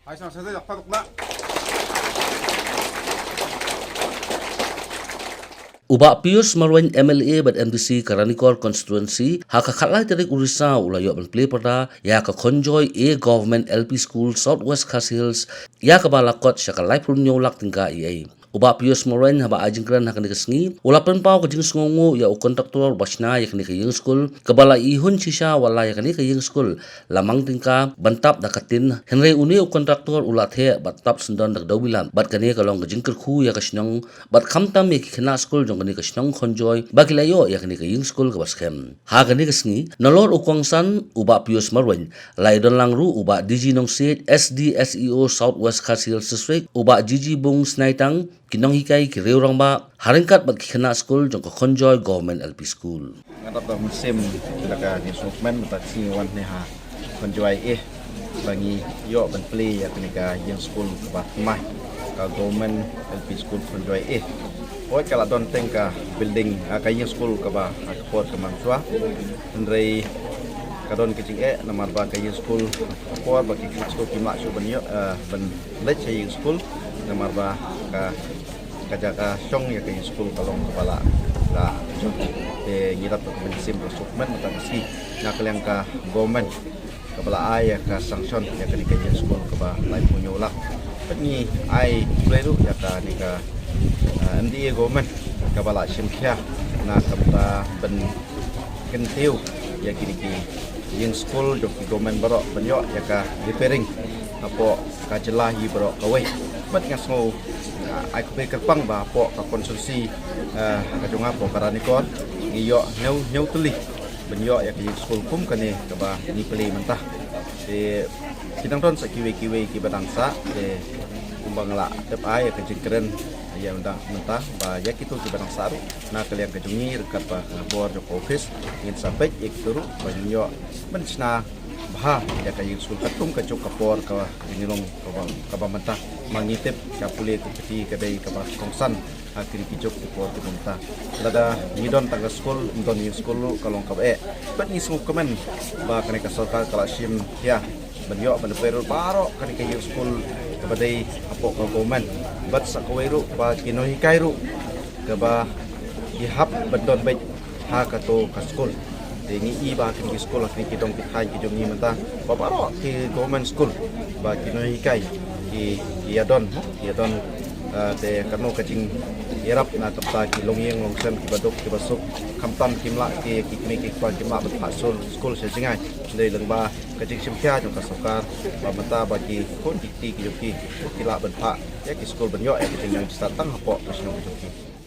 아이상 세대 약파독나 Ubak Pius Marwan MLA bat MDC Karanikor constituency haka khatlai tarik Urisa ulayo ban play pada ya ka konjoy a government LP school Southwest Khas Hills ya ka balakot sya ka life nyolak tingka ia. Ubak Pius Marwan haba ajingkran haka ni kasngi ulapan pau ka jing sungungu ya u kontraktor basna ya kani ka ying school kabala ihun sisa wala ya kani ka ying school lamang tingka bantap dakatin Henry uni u kontraktor ulathe batap sundan dak dawilam bat kani ka long ka jingker khu ya ka sinong bat khamtam ya ki khana school jong kani ka sinong khonjoy bagilayo ya kani ka ying school ka baskem ha kani kasngi nolor u kwangsan Ubak Pius Marwan laidon langru Ubak DG nong set SDSEO Southwest Khas Hills District Ubak Gigi Bung Snaitang kinong hikai ki reurang ba haringkat bat khana school jong ko khonjoy government LP school ngadap dah musim sedaka di sukmen mata wan ne ha konjoi bagi yo ban play ya kenika yang school ke bat mai ka government LP school konjoi oi kala don tengka building ka yang school ke ba ka port ke mansua ndrei kadon kecing namar ba ka yang school port bagi school kimak su ban yo ban lech yang school namar ba ka kajaka song ya kayak school kalong kepala la jom ngirap musim sukmen mata si nak yang ka government kepala ai ka sanction ya ka kayak school keba lai punyolak penyi ai pleru ya ka nika NDA government kepala simkhia na kapta ben kentiu ya kini yang school jok government barok penyo ya ka repairing apo ka jelah yi barok kawai bat ngasmo ai ko be kerpang ba po ka konsumsi ka jonga po Karanikor iyo new tuli benyo ya ki school kum kane ka ba ni peli mentah de kitang ton sa kiwe ki badangsa de kumbang la tep ai ka jingkeren ya undang mentah ba ya kitu ki badangsa ru na kalian ka jongi rekat ba bor jok office ngin sampai ik turu benyo mensna bah ya kayu school katung ka cuk kapor ka dinilong ka mentah mangitip ka puli tu peti ka dai ka kongsan akhir picuk kapor tu mentah lada midon tangga school midon ni school kalong ka bat ni semua komen ba kane ka sarkar kala sim ya benyo ban peru baro kane ka school ka badai apo ka government bat sa kawairu ba kinoi kairu ka ba ihap bedon baik ha ka to ka school Tengi iba kini sekolah kini kita pitai kita ni mentah bapa ro ki government school ba kini hikai ki adon te kanu kacing irap na tapta ki longyeng longsem ki badok ki basuk kamtam kimla ki kini ki kwa kimla berhasil school sesingai dari lengba kacing simkia jong kasokar ba mentah bagi kon ki joki kila bentak ya ki school benyo ya kacing yang datang hapo terus joki